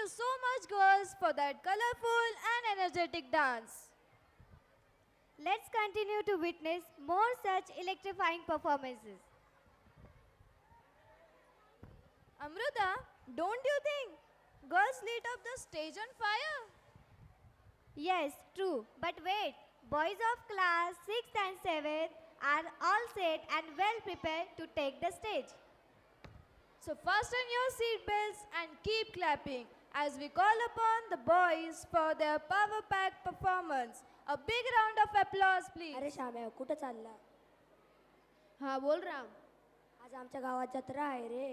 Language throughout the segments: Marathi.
so much, girls, for that colorful and energetic dance. Let's continue to witness more such electrifying performances. Amruta, don't you think girls lit up the stage on fire? Yes, true. But wait, boys of class 6th and 7th are all set and well prepared to take the stage. So fasten your seatbelts and keep clapping as we call upon the boys for their power-packed performance. A big round of applause, please. अरे श्याम्या कुठं चालला? हा बोल राम. आज आमच्या गावात जत्रा आहे रे.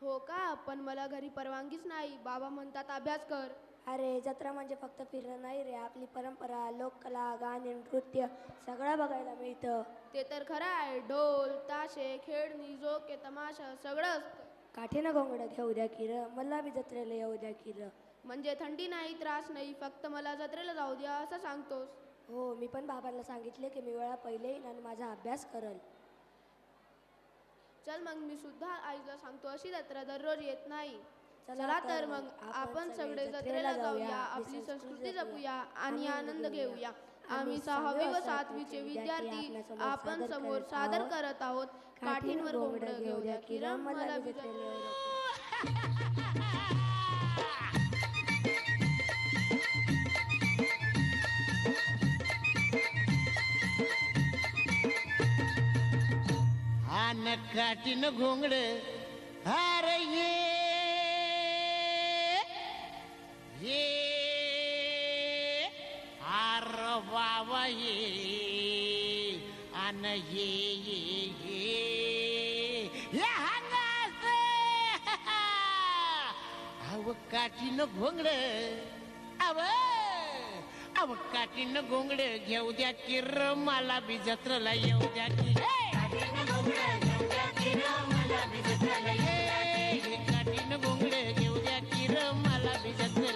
हो का, पण मला घरी परवानगीच नाही. बाबा म्हणतात अभ्यास कर. अरे जत्रा म्हणजे फक्त फिरणं नाही रे, आपली परंपरा, लोककला, गाणे, नृत्य सगळं बघायला मिळतं. ते तर खरं आहे. ढोल ताशे खेळणी जोके तमाशा सगळं असतं. काठीनं घोंगडं घेऊ द्या की र, मला बी जत्रेला येऊ द्या की र. म्हणजे थंडी नाही त्रास नाही, फक्त मला जत्रेला जाऊ द्या असं सांगतोस. हो, मी पण बाबांना सांगितले की मी वेळा पहिले येईन आणि माझा अभ्यास करल. चल मग मी सुद्धा आईला सांगतो, अशी जत्रा दररोज येत नाही. चला तर मग आपण सगळे जत्रेला जाऊया, आपली संस्कृती जपूया आणि आनंद घेऊया. आम्ही 6वी व 7वीचे विद्यार्थी आपण समोर सादर करत आहोत. काठींवर घोंगडं घेऊ द्या की रम मला जत्रेला येऊ द्या. आन काठीन घोंगड अरे ये आर बाबा ये आन ये हंगास अव काठीन घोंगड अव काठीन घोंगड घेऊ द्या की र मला बी जत्रेला येऊ द्या की काठीन घोंगडे घेऊ द्या की र मला बी जत्रेला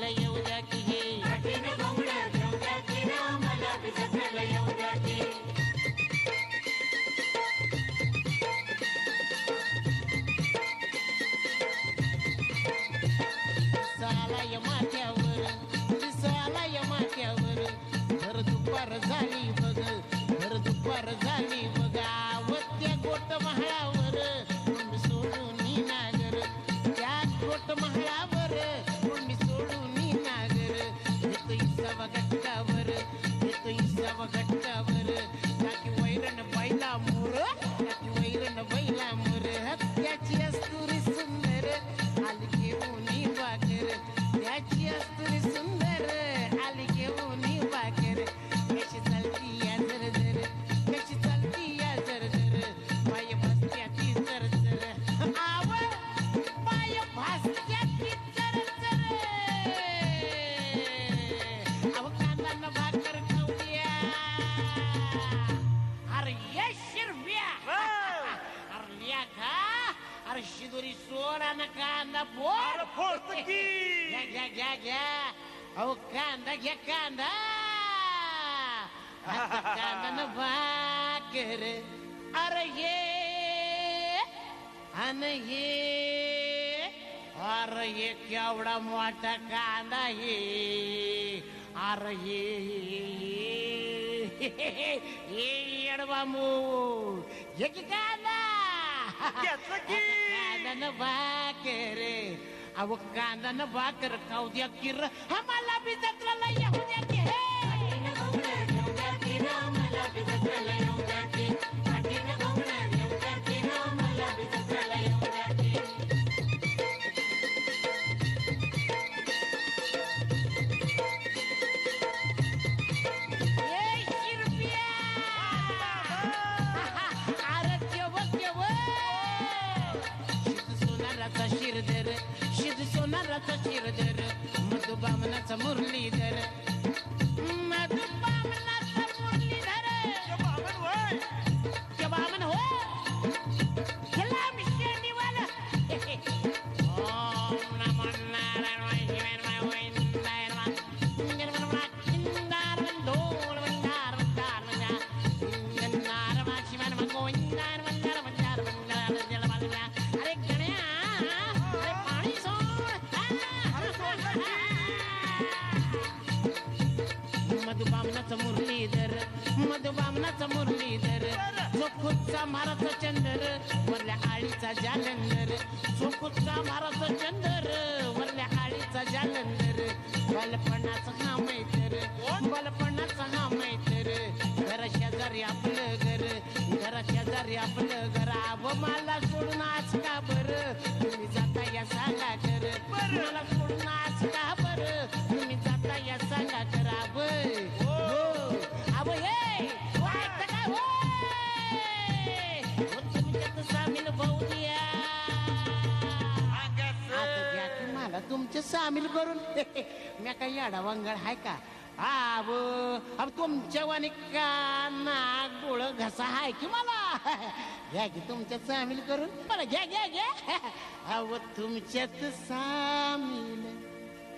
येऊ द्या की सालाय माथ्यावर भर दुपार झाली बघ भर दुपार झाली बघ आवत्या गोट महाळावर मी सोडून नागर त्या गोट महाळावर मी सोडून नागर येतो इसावा गट्टावर टाकी वैरण बैला मोर टाकी वैरण बैला मोर त्याची अस्तुरी सुंदर आली घेऊन वाकर त्याची अस्तुरी सुंदर आली घेऊन वाकर कशी चालती या जर कशी चालती या जर पाय भासत्या ती जर आव पाय भासत्या ती जर अव कांदा भाकर खाऊया अरे ये शिरव्या अरे लिया खा अरे शिदोरी सोडा ना कांदा फोड घ्या अहो कांदा घ्या कांदा कांदा न भाकर अरे ये अरे ये केवढा मोठा कांदा हे अरे ये येडवा मूळ ये की कांदा कांदा न भाकर अहो कांदा न भाकर खाऊ द्या की र आम्हाला बी जत्रेला येऊ द्या की शिद सोनाराचा शिरधर मधुबामनाचा मुरलीधर मधुबामनाचा मुरलीधर बामन हो गेला मिशनीवाला ओम नमो अरे गण्या अरे पाणी सोड मधुबामनाचा मुरलीधर मधुबामनाचा मुरलीधर चोखुचा माराचा चंदर वरल्या आळीचा जालंधर चोखुचा माराचा चंदर वरल्या आळीचा जालंधर बालपणाचा हा मैत्र बालपणाचा हा मैत्र घरा शेजारी आपलं घर घरा शेजारी आपलं घर आव मला सोडून आज का बरं तुम्ही जाता या सांगा कर मला सोडून आज का बरं तुम्ही जाता या सांगा कर आव आव हे ऐकता काय तुमच्यात सामील भाऊ द्या आता घ्या की मला तुमचे सामील करून मी काही याडा वांगड हाय का अब तुमच्या वाणी नाक डोळ घसा हाय की मला घ्या की तुमच्यात सामील करून मला घ्या घ्या घ्या अव तुमच्यात सामील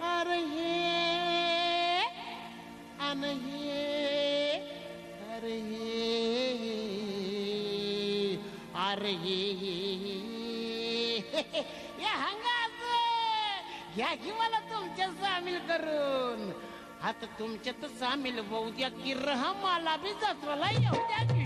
अरे हे अन हे अरे हे अरे हे या हंगात घ्या की मला तुमच्या सामील करून आता तुमच्यात सामील होऊ द्या की रहा मला बी जत्वाला येऊ द्या की